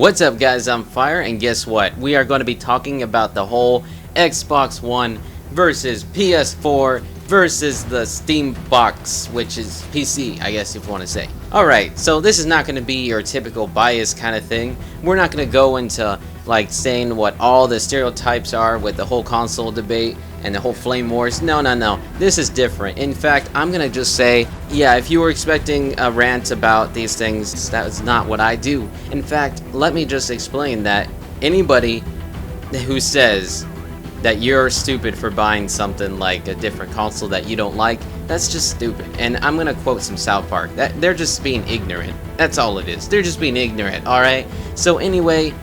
What's up guys, I'm Fire, and guess what? We are going to be talking about the whole Xbox One versus PS4 versus the Steam box, which is PC, I guess if you want to say. Alright, so this is not going to be your typical bias kind of thing. We're not going to go into like saying what all the stereotypes are with the whole console debate and the whole flame wars. No. This is different. In fact, I'm gonna just say, yeah, if you were expecting a rant about these things, that's not what I do. In fact, let me just explain that anybody who says that you're stupid for buying something like a different console that you don't like, that's just stupid. And I'm gonna quote some South Park. That they're just being ignorant. That's all it is. They're just being ignorant, alright? So anyway,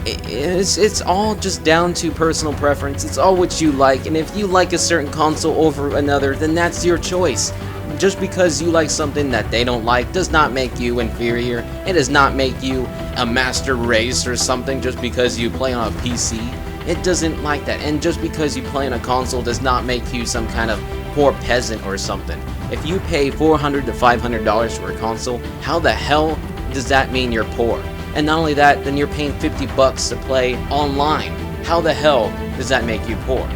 it's all just down to personal preference. It's all what you like, and if you like a certain console over another, then that's your choice. Just because you like something that they don't like does not make you inferior. It does not make you a master race or something just because you play on a PC. It doesn't like that. And just because you play on a console does not make you some kind of poor peasant or something. If you pay $400 to $500 for a console, how the hell does that mean you're poor? And not only that, then you're paying 50 bucks to play online. How the hell does that make you poor?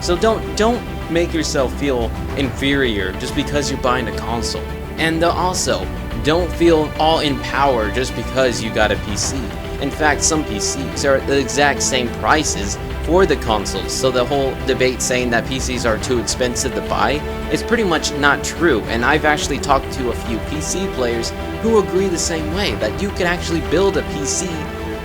So don't make yourself feel inferior just because you're buying a console. And also, don't feel all empowered just because you got a PC. In fact, some PCs are at the exact same prices for the consoles, so the whole debate saying that PCs are too expensive to buy is pretty much not true. And I've actually talked to a few PC players who agree the same way, that you can actually build a PC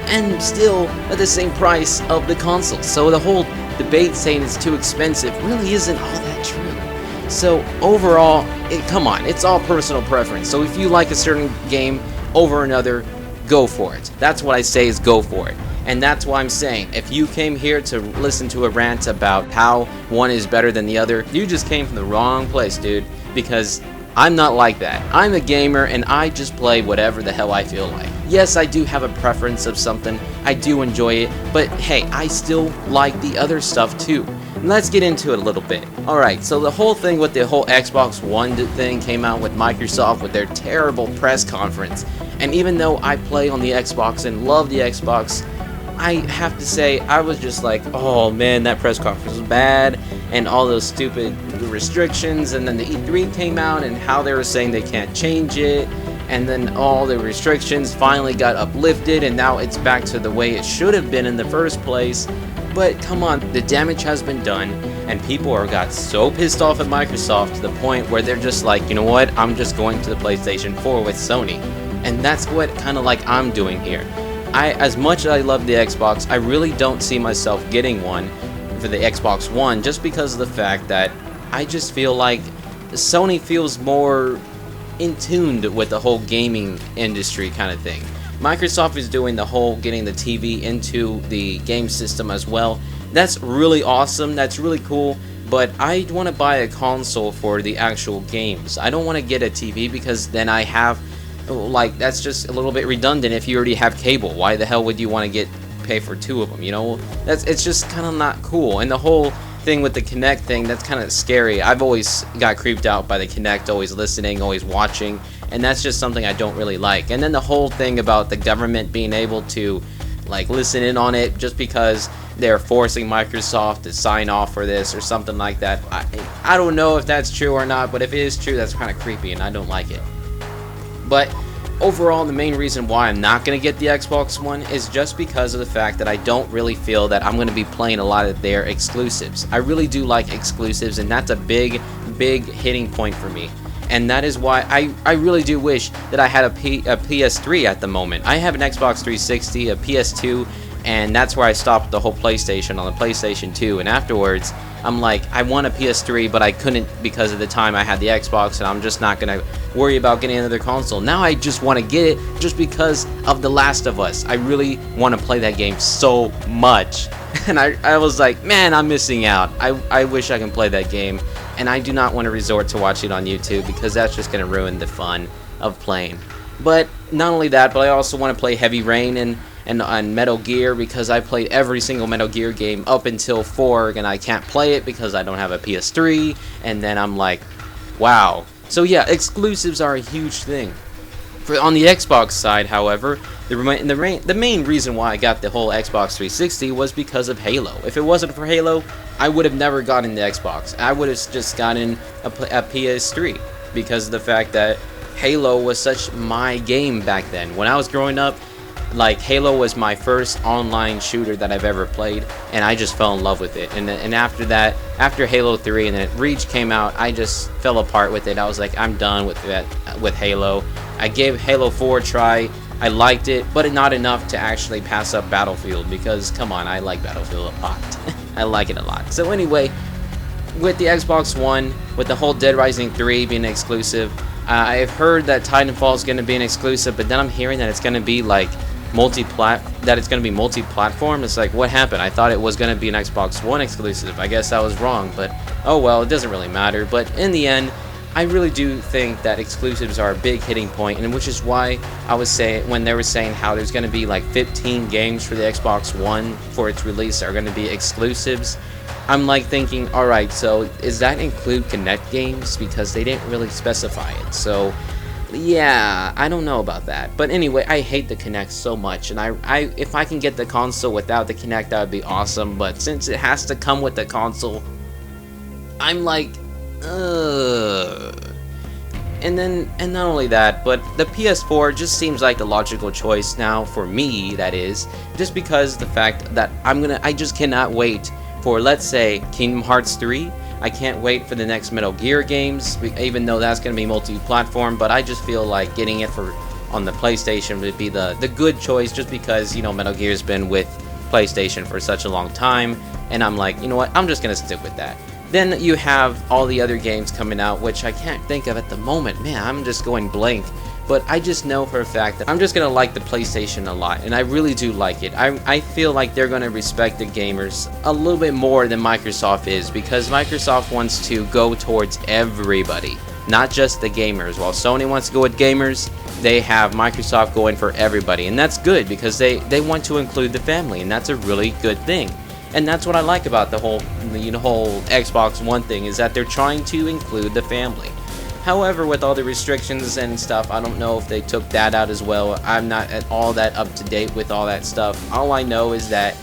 and still at the same price of the console. So the whole debate saying it's too expensive really isn't all that true. So overall, come on, it's all personal preference. So if you like a certain game over another, go for it. That's what I say, is go for it. And that's why I'm saying, if you came here to listen to a rant about how one is better than the other, you just came from the wrong place, dude. Because I'm not like that. I'm a gamer and I just play whatever the hell I feel like. Yes, I do have a preference of something. I do enjoy it. But hey, I still like the other stuff too. And let's get into it a little bit. Alright, so the whole thing with the whole Xbox One thing came out with Microsoft with their terrible press conference. And even though I play on the Xbox and love the Xbox, I have to say, I was just like, oh man, that press conference was bad, and all those stupid restrictions, and then the E3 came out, and how they were saying they can't change it, and then all the restrictions finally got uplifted, and now it's back to the way it should have been in the first place. But come on, the damage has been done, and people got so pissed off at Microsoft to the point where they're just like, you know what, I'm just going to the PlayStation 4 with Sony. And that's what kind of like I'm doing here. As much as I love the Xbox, I really don't see myself getting one for the Xbox One, just because of the fact that I just feel like Sony feels more in tune with the whole gaming industry kind of thing. Microsoft is doing the whole getting the TV into the game system as well. That's really awesome, that's really cool, but I want to buy a console for the actual games. I don't want to get a TV because then I have, like, that's just a little bit redundant. If you already have cable, why the hell would you want to pay for two of them, you know? It's just kind of not cool. And the whole thing with the Kinect thing, that's kind of scary. I've always got creeped out by the Kinect, always listening, always watching, and that's just something I don't really like. And then the whole thing about the government being able to like listen in on it just because they're forcing Microsoft to sign off for this or something like that. I don't know if that's true or not, but if it is true, that's kind of creepy and I don't like it. But overall, the main reason why I'm not going to get the Xbox One is just because of the fact that I don't really feel that I'm going to be playing a lot of their exclusives. I really do like exclusives, and that's a big hitting point for me. And that is why I really do wish that I had a PS3 at the moment. I have an Xbox 360, a PS2, and that's where I stopped the whole PlayStation on the PlayStation 2. And afterwards, I'm like, I want a PS3, but I couldn't because of the time I had the Xbox, and I'm just not going to worry about getting another console. Now I just want to get it just because of The Last of Us. I really want to play that game so much. And I was like, man, I'm missing out. I wish I can play that game. And I do not want to resort to watching it on YouTube because that's just going to ruin the fun of playing. But not only that, but I also want to play Heavy Rain and Metal Gear, because I played every single Metal Gear game up until 4, and I can't play it because I don't have a PS3, and then I'm like, wow. So yeah, exclusives are a huge thing. On the Xbox side, however, the main reason why I got the whole Xbox 360 was because of Halo. If it wasn't for Halo, I would have never gotten the Xbox. I would have just gotten a PS3 because of the fact that Halo was such my game back then. When I was growing up, like, Halo was my first online shooter that I've ever played, and I just fell in love with it. And after that, after Halo 3 and then Reach came out, I just fell apart with it. I was like, I'm done with that, with Halo. I gave Halo 4 a try. I liked it, but not enough to actually pass up Battlefield, because, come on, I like Battlefield a lot. I like it a lot. So anyway, with the Xbox One, with the whole Dead Rising 3 being exclusive, I've heard that Titanfall is going to be an exclusive, but then I'm hearing that it's going to be like multi-platform. It's like, what happened? I thought it was going to be an Xbox One exclusive. I guess I was wrong, but oh well, it doesn't really matter. But in the end, I really do think that exclusives are a big hitting point, and which is why I was saying, when they were saying how there's going to be like 15 games for the Xbox One for its release are going to be exclusives, I'm like thinking, alright, so does that include Kinect games? Because they didn't really specify it. So yeah, I don't know about that. But anyway, I hate the Kinect so much, and if I can get the console without the Kinect, that would be awesome. But since it has to come with the console, I'm like, ugh. And not only that, but the PS4 just seems like the logical choice now for me, that is, just because the fact that I just cannot wait for, let's say, Kingdom Hearts 3. I can't wait for the next Metal Gear games, even though that's going to be multi-platform, but I just feel like getting it on the PlayStation would be the good choice, just because, you know, Metal Gear's been with PlayStation for such a long time, and I'm like, you know what, I'm just going to stick with that. Then you have all the other games coming out, which I can't think of at the moment. Man, I'm just going blank. But I just know for a fact that I'm just going to like the PlayStation a lot, and I really do like it. I feel like they're going to respect the gamers a little bit more than Microsoft is, because Microsoft wants to go towards everybody, not just the gamers. While Sony wants to go with gamers, they have Microsoft going for everybody, and that's good because they want to include the family, and that's a really good thing. And that's what I like about the whole Xbox One thing, is that they're trying to include the family. However, with all the restrictions and stuff, I don't know if they took that out as well. I'm not at all that up to date with all that stuff. All I know is that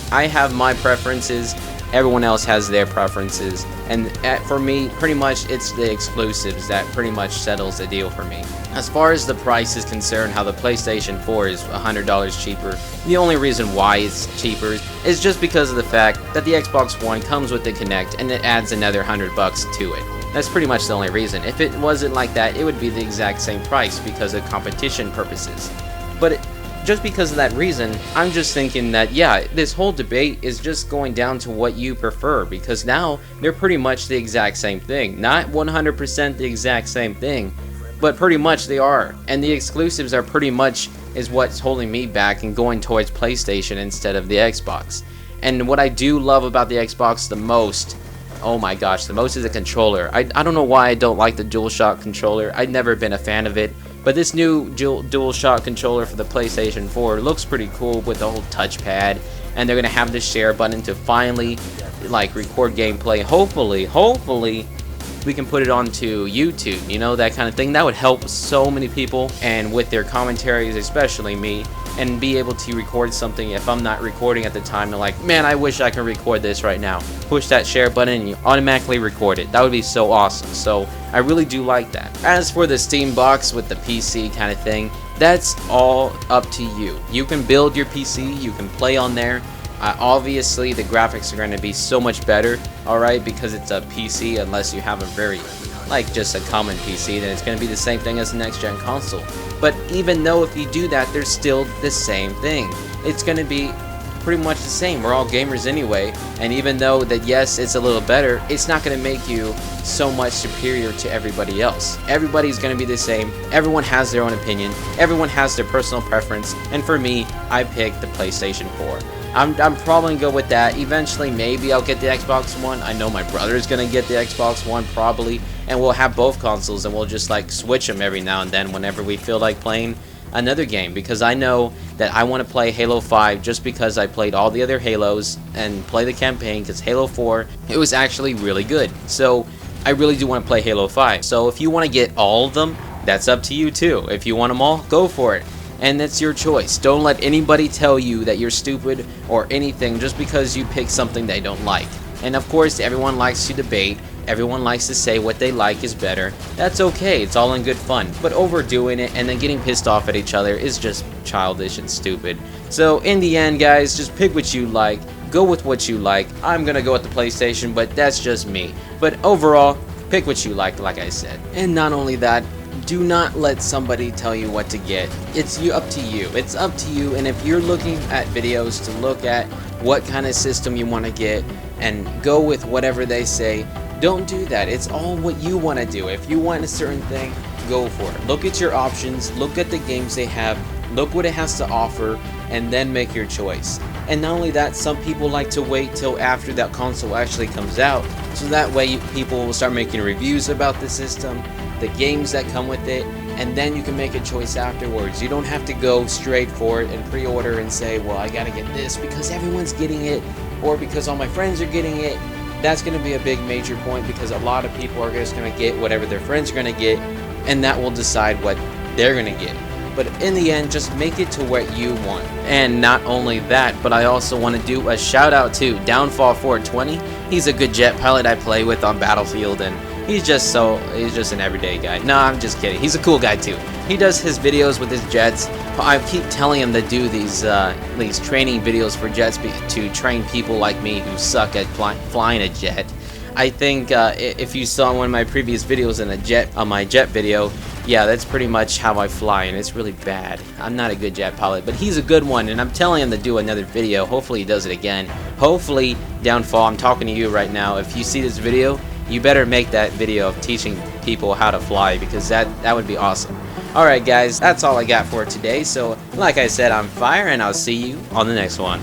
I have my preferences, everyone else has their preferences, and for me, pretty much it's the exclusives that pretty much settles the deal for me. As far as the price is concerned, how the PlayStation 4 is $100 cheaper, the only reason why it's cheaper is just because of the fact that the Xbox One comes with the Kinect and it adds another $100 to it. That's pretty much the only reason. If it wasn't like that, it would be the exact same price because of competition purposes. But just because of that reason, I'm just thinking that, yeah, this whole debate is just going down to what you prefer, because now they're pretty much the exact same thing. Not 100% the exact same thing, but pretty much they are. And the exclusives are pretty much is what's holding me back and going towards PlayStation instead of the Xbox. And what I do love about the Xbox the most, oh my gosh, the most is a controller. I don't know why I don't like the DualShock controller. I've never been a fan of it. But this new DualShock controller for the PlayStation 4 looks pretty cool with the whole touchpad. And they're going to have this share button to finally, like, record gameplay. Hopefully, we can put it onto YouTube, you know, that kind of thing. That would help so many people, and with their commentaries, especially me, and be able to record something if I'm not recording at the time. They're like, man, I wish I could record this right now. Push that share button and you automatically record it. That would be so awesome. So I really do like that. As for the Steam box with the PC kind of thing, that's all up to you. You can build your PC, you can play on there. Obviously, the graphics are going to be so much better, alright, because it's a PC, unless you have a very, like, just a common PC, then it's going to be the same thing as the next-gen console. But even though if you do that, there's still the same thing. It's going to be pretty much the same. We're all gamers anyway, and even though that, yes, it's a little better, it's not going to make you so much superior to everybody else. Everybody's going to be the same. Everyone has their own opinion. Everyone has their personal preference, and for me, I picked the PlayStation 4. I'm probably going to go with that. Eventually, maybe I'll get the Xbox One. I know my brother's going to get the Xbox One, probably. And we'll have both consoles, and we'll just, like, switch them every now and then whenever we feel like playing another game. Because I know that I want to play Halo 5 just because I played all the other Halos and play the campaign. Because Halo 4, it was actually really good. So I really do want to play Halo 5. So if you want to get all of them, that's up to you too. If you want them all, go for it. And that's your choice. Don't let anybody tell you that you're stupid or anything just because you pick something they don't like. And of course, everyone likes to debate. Everyone likes to say what they like is better. That's okay, it's all in good fun. But overdoing it and then getting pissed off at each other is just childish and stupid. So in the end, guys, just pick what you like. Go with what you like. I'm gonna go with the PlayStation, but that's just me. But overall, pick what you like I said. And not only that, do not let somebody tell you what to get. It's up to you. It's up to you. And if you're looking at videos to look at what kind of system you want to get and go with whatever they say, don't do that. It's all what you want to do. If you want a certain thing, go for it. Look at your options, look at the games they have, look what it has to offer, and then make your choice. And not only that, some people like to wait till after that console actually comes out, so that way people will start making reviews about the system, the games that come with it, and then you can make a choice afterwards. You don't have to go straight for it and pre-order and say, well, I gotta get this because everyone's getting it, or because all my friends are getting it. That's going to be a big major point, because a lot of people are just going to get whatever their friends are going to get, and that will decide what they're going to get. But in the end, just make it to what you want. And not only that, but I also want to do a shout out to Downfall 420. He's a good jet pilot I play with on Battlefield, and he's just an everyday guy. No, I'm just kidding. He's a cool guy too. He does his videos with his jets. I keep telling him to do these training videos for jets to train people like me who suck at flying a jet. I think if you saw one of my previous videos on my jet video, yeah, that's pretty much how I fly, and it's really bad. I'm not a good jet pilot, but he's a good one, and I'm telling him to do another video. Hopefully he does it again. Hopefully, Downfall, I'm talking to you right now. If you see this video, you better make that video of teaching people how to fly, because that would be awesome. Alright guys, that's all I got for today. So like I said, I'm Fire, and I'll see you on the next one.